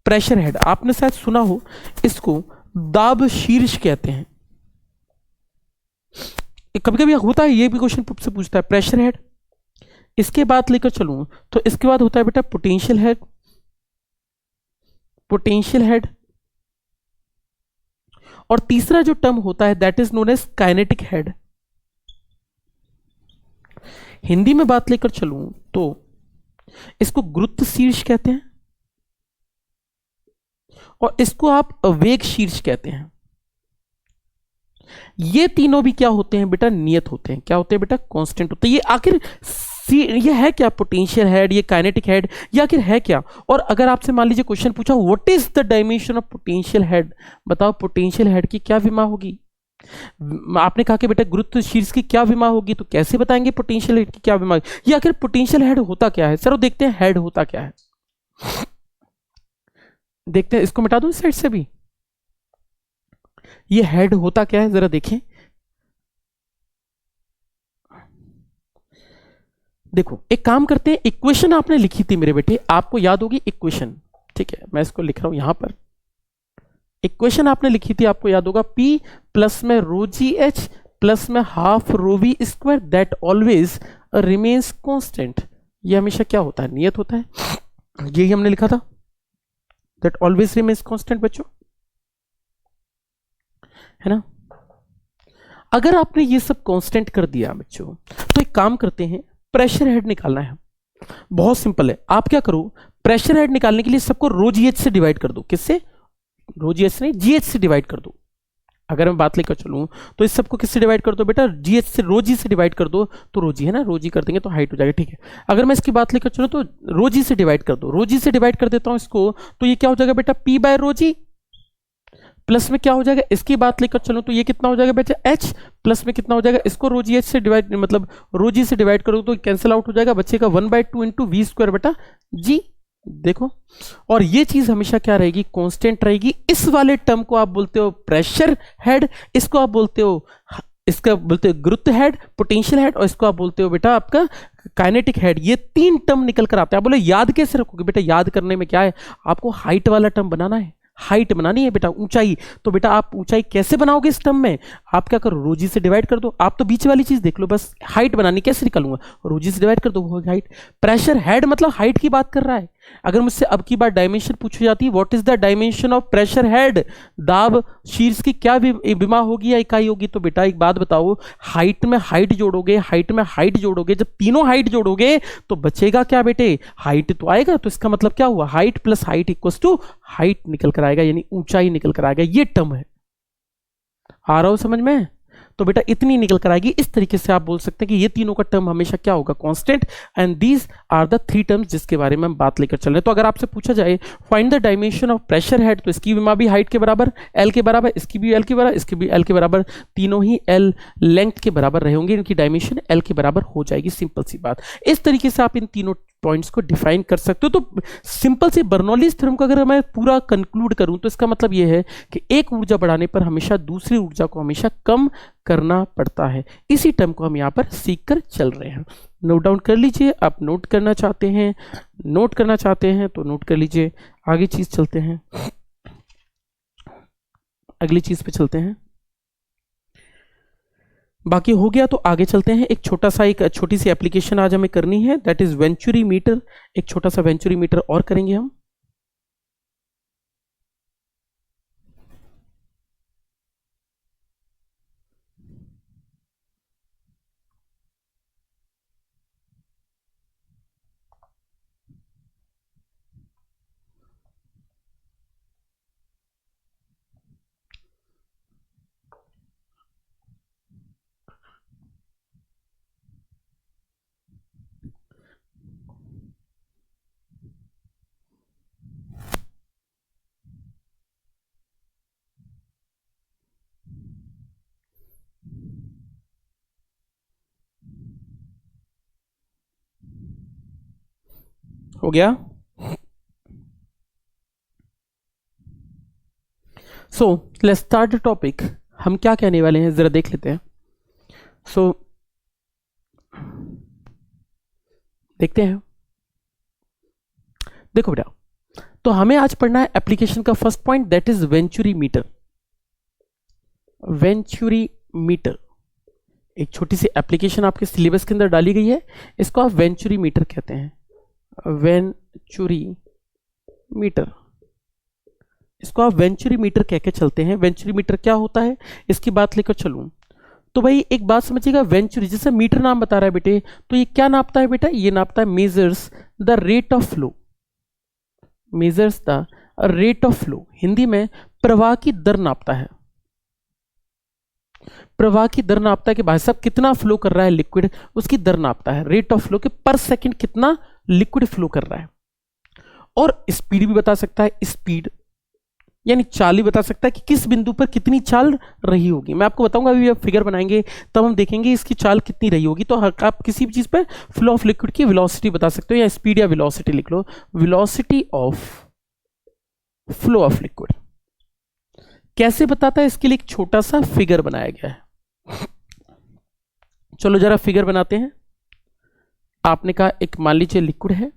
Speaker 1: pressure head आपने शायद सुना हो, इसको दाब शीर्ष कहते हैं। कभी कभी होता है, ये भी क्वेश्चन से पूछता है प्रेशर हेड। इसके बाद लेकर चलूं तो इसके बाद होता है बेटा पोटेंशियल हेड। पोटेंशियल हेड, और तीसरा जो टर्म होता है that is known as kinetic head. Hindi में बात लेकर चलूं तो इसको गुरुत्व शीर्ष कहते हैं, और इसको आप वेग शीर्ष कहते हैं। ये तीनों भी क्या होते हैं बेटा, नियत होते हैं। क्या होते हैं बेटा, कांस्टेंट होते हैं। ये आखिर ये है क्या, पोटेंशियल हेड, ये काइनेटिक हेड, ये आखिर है क्या? और अगर आपसे मान लीजिए क्वेश्चन पूछा what is the dimension of potential head, बताओ पोटेंशियल हेड की क्या विमा होगी। आपने कहा कि बेटा गुरुत्व शीर्ष की क्या विमा होगी, तो कैसे बताएंगे पोटेंशियल हेड की क्या विमा होगी। ये आखिर पोटेंशियल हेड होता क्या है, सर देखते हैं हेड होता क्या है, देखते हैं। इसको मिटा दूं इस साइड से भी, ये हेड होता क्या है जरा देखें। देखो एक काम करते हैं, इक्वेशन आपने लिखी थी मेरे बेटे, आपको याद होगी इक्वेशन, ठीक है, मैं इसको लिख रहा हूं यहां पर। इक्वेशन आपने लिखी थी, आपको याद होगा, P प्लस में रो जी एच प्लस में half rho V square that always remains constant. ये हमेशा क्या होता है, नियत होता है, यही हमने लिखा था, दैट ऑलवेज रिमेन्स कांस्टेंट बच्चों, है ना। अगर आपने ये सब कांस्टेंट कर दिया बच्चों, तो एक काम करते हैं, प्रेशर हेड निकालना है। बहुत सिंपल है, आप क्या करो, प्रेशर हेड निकालने के लिए सबको रो जी एच से डिवाइड कर दो। किससे, रो जी एच नहीं, जी एच से डिवाइड कर दो। अगर मैं बात लेकर चलूं तो इस सबको किससे डिवाइड कर दो बेटा, जी एच से, रो जी से डिवाइड कर दो, तो रो जी है ना, रो जी कर देंगे तो हाइट हो जाएगा, ठीक है। अगर मैं इसकी बात लेकर चलूं तो रो जी से डिवाइड कर दो, रो जी से डिवाइड कर देता हूं इसको, तो ये क्या हो जाएगा बेटा, P बाय रो जी, प्लस में क्या हो जाएगा, इसकी बात लेकर चलो तो ये कितना हो जाएगा बेटा, H, प्लस में कितना हो जाएगा, इसको रो जी एच से डिवाइड, मतलब रो जी से डिवाइड करो तो कैंसिल आउट हो जाएगा, बचेगा 1/2 इंटू वी स्क्वायर बेटा जी। देखो, और ये चीज हमेशा क्या रहेगी, कांस्टेंट रहेगी। इस वाले टर्म को आप बोलते हो प्रेशर हेड, इसको आप बोलते हो, इसका बोलते हो गुरुत्व हेड, पोटेंशियल हेड, और इसको आप बोलते हो बेटा आपका काइनेटिक हेड। ये तीन टर्म निकल कर आते हैं। आप बोले याद कैसे रखोगे बेटा, याद करने में क्या है, आपको हाइट वाला टर्म बनाना है, हाइट बनानी है बेटा, ऊंचाई। तो बेटा आप ऊंचाई कैसे बनाओगे इस टर्म में, आप क्या करो, रोजी से डिवाइड कर दो। आप तो बीच वाली चीज देख लो, बस हाइट बनानी कैसे निकालूंगा, रोजी से डिवाइड कर दो, वो हाइट। प्रेशर हेड मतलब हाइट की बात कर रहा है, अगर मुझसे अब की बार डायमेंशन पूछी जाती है, what is the dimension of pressure head, दाब शीर्ष की क्या विमा होगी या इकाई होगी, तो बेटा एक बात बताओ, हाइट में हाइट जोड़ोगे, हाइट में हाइट जोड़ोगे, जब तीनों हाइट जोड़ोगे तो बचेगा क्या बेटे, हाइट तो आएगा। तो इसका मतलब क्या हुआ, height plus height equals to height निकल कर आएगा, यानी ऊंचाई निकल कर आएगा। ये टर्म है, आ रहा हो समझ में, तो बेटा इतनी निकल कर आएगी। इस तरीके से आप बोल सकते हैं कि ये तीनों का टर्म हमेशा क्या होगा, constant, and these are the three terms जिसके बारे में हम बात लेकर चल रहे हैं। तो अगर आपसे पूछा जाए find the dimension of pressure head, तो इसकी विमा भी हाइट के बराबर, एल के बराबर, इसकी भी एल के बराबर, इसकी भी एल के बराबर, तीनों ही एल लेंथ के बराबर रहे होंगे, इनकी डायमेंशन एल के बराबर हो जाएगी। सिंपल सी बात, इस तरीके से आप इन तीनों पॉइंट्स को डिफाइन कर सकते हो। तो सिंपल सी बर्नौलीज थ्योरम को अगर मैं पूरा कंक्लूड करूं तो इसका मतलब यह है कि एक ऊर्जा बढ़ाने पर हमेशा दूसरी ऊर्जा को हमेशा कम करना पड़ता है। इसी टर्म को हम यहां पर सीख कर चल रहे हैं। नोट डाउन कर लीजिए, आप नोट करना चाहते हैं, नोट करना चाहते हैं तो नोट कर लीजिए। आगे चीज चलते हैं, अगली चीज पे चलते हैं। बाकी हो गया तो आगे चलते हैं। एक छोटी सी एप्लीकेशन आज हमें करनी है, दैट इज वेंचुरी मीटर। एक छोटा सा वेंचुरी मीटर और करेंगे हम। हो गया। So let's start the topic. हम क्या कहने वाले हैं जरा देख लेते हैं। सो देखते हैं। देखो बेटा, तो हमें आज पढ़ना है एप्लीकेशन का first point, that is venturi meter. Venturi meter एक छोटी सी एप्लीकेशन आपके सिलेबस के अंदर डाली गई है, इसको आप वेंचुरी मीटर कहते हैं। वेंचुरी मीटर, इसको आप वेंचुरी मीटर कह के चलते हैं। वेंचुरी मीटर क्या होता है इसकी बात लेकर चलूं तो भाई एक बात समझिएगा, वेंचुरी जैसे मीटर नाम बता रहा है बेटे, तो ये क्या नापता है बेटा, ये नापता है measures the rate of flow. Measures the rate of flow, Hindi में प्रवाह की दर नापता है। प्रवाह की दर नापता है कि भाई साहब कितना फ्लो कर रहा है लिक्विड, उसकी दर नापता है। रेट ऑफ फ्लो के पर सेकंड कितना लिक्विड फ्लो कर रहा है। और स्पीड भी बता सकता है, स्पीड यानी चाल भी बता सकता है कि किस बिंदु पर कितनी चाल रही होगी। मैं आपको बताऊंगा, अभी आप फिगर बनाएंगे तब हम देखेंगे इसकी चाल कितनी रही होगी। तो आप किसी भी चीज पर फ्लो ऑफ लिक्विड की वेलोसिटी बता सकते हो, या स्पीड या वेलोसिटी लिख लो, velocity of flow of liquid. कैसे बताता है, इसके लिए एक छोटा सा फिगर बनाया गया है। चलो जरा फिगर बनाते हैं। आपने कहा एक मान लीजिए लिक्विड है,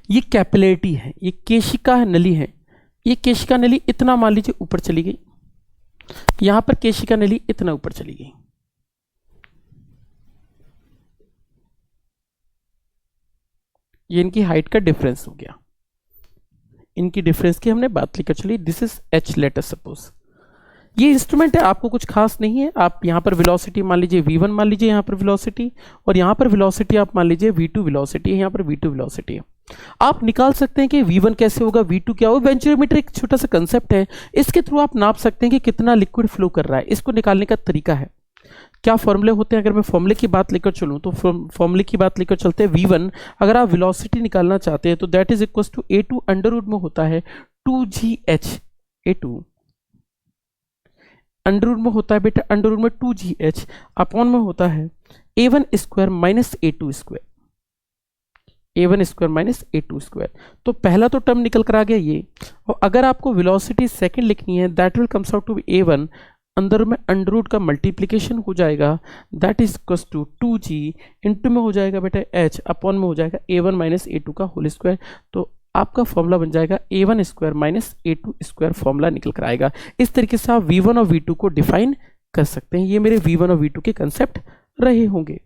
Speaker 1: ये कैपिलरिटी है, ये केशिका नली है। ये केशिका नली इतना मान लीजिए ऊपर चली गई, यहां पर केशिका नली इतना ऊपर चली गई। ये इनकी हाइट का डिफरेंस हो गया। इनकी डिफरेंस की हमने बात लेकर चली। This is H, let us suppose ये इंस्ट्रूमेंट है, आपको कुछ खास नहीं है। आप यहां पर वेलोसिटी मान लीजिए v1 मान लीजिए, यहां पर वेलोसिटी, और यहां पर वेलोसिटी आप मान लीजिए v2 वेलोसिटी है, यहां पर v2 वेलोसिटी है। आप निकाल सकते हैं कि v1 कैसे होगा, v2 क्या होगा। वेंचुरीमीटर एक छोटा सा कंसेप्ट है, इसके थ्रू आप नाप सकते हैं कि कितना लिक्विड फ्लो कर रहा है। इसको निकालने का तरीका है, क्या फॉर्मूले होते हैं। अगर मैं फॉर्मूले की बात लेकर चलूं तो फॉर्मूले की बात लेकर चलते हैं। v1 अगर आप वेलोसिटी निकालना चाहते हैं तो that is equal to a2 under root में होता है 2GH/A2 अंडर रूट में होता है बेटा, अंडर रूट में 2GH अपॉन में होता है A1² minus A2 square, A1² minus A2 square. तो पहला तो टर्म निकल कर आ गया ये, और अगर आपको वेलोसिटी सेकंड लिखनी है that will comes out to A1, अंदर में अंडर रूट का मल्टीप्लीकेशन हो जाएगा that is equals to 2G into में हो जाएगा बेटा H अपॉन में हो जाएगा A1 माइनस A2 का होल स्क्वायर। तो आपका फॉर्मूला बन जाएगा A1² minus A2 square, formula निकल कर आएगा। इस तरीके से आप V1 और V2 को डिफाइन कर सकते हैं। ये मेरे V1 और V2 के कंसेप्ट रहे होंगे।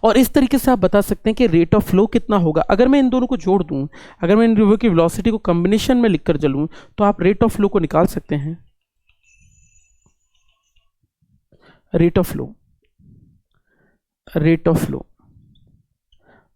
Speaker 1: और इस तरीके से आप बता सकते हैं कि रेट ऑफ फ्लो कितना होगा। अगर मैं इन दोनों को जोड़ दूं, अगर मैं इन दोनों की वेलोसिटी को कॉम्बिनेशन में लिखकर चलूं, तो आप रेट ऑफ फ्लो को निकाल सकते हैं। Rate of flow, rate of flow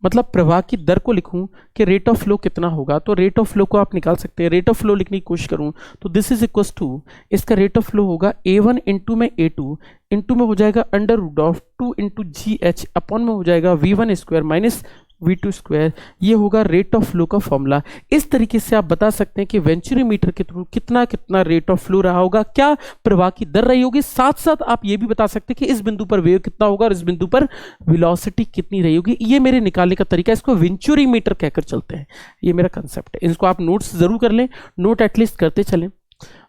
Speaker 1: मतलब प्रवाह की दर को लिखूं कि रेट ऑफ फ्लो कितना होगा, तो रेट ऑफ फ्लो को आप निकाल सकते हैं। रेट ऑफ फ्लो लिखने की कोशिश करूं तो दिस इज इक्वल टू, इसका रेट ऑफ फ्लो होगा A1 इंटू में A2 इंटू में हो जाएगा under root of 2 into GH upon में हो जाएगा V1² माइनस V2²। ये होगा रेट ऑफ फ्लो का फॉर्मूला। इस तरीके से आप बता सकते हैं कि वेंचुरीमीटर के थ्रू कितना कितना रेट ऑफ फ्लो रहा होगा, क्या प्रवाह की दर रही होगी। साथ साथ आप ये भी बता सकते हैं कि इस बिंदु पर वेव कितना होगा और इस बिंदु पर वेलोसिटी कितनी रही होगी। ये मेरे निकालने का तरीका है, इसको वेंचुरीमीटर कहकर चलते हैं। ये मेरा कंसेप्ट है, इसको आप नोट्स जरूर कर लें, नोट एटलीस्ट करते चलें।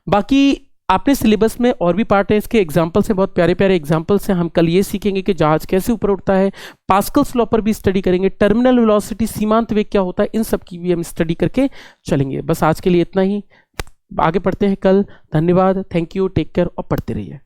Speaker 1: बाकी आपने सिलेबस में और भी पार्ट है, इसके एग्जाम्पल्स हैं, बहुत प्यारे प्यारे एग्जाम्पल्स हैं। हम कल ये सीखेंगे कि जहाज कैसे ऊपर उठता है, पास्कल्स लॉ पर भी स्टडी करेंगे, टर्मिनल वेलोसिटी सीमांत वेग क्या होता है, इन सब की भी हम स्टडी करके चलेंगे। बस आज के लिए इतना ही, आगे पढ़ते हैं कल। धन्यवाद, थैंक यू, टेक केयर और पढ़ते रहिए।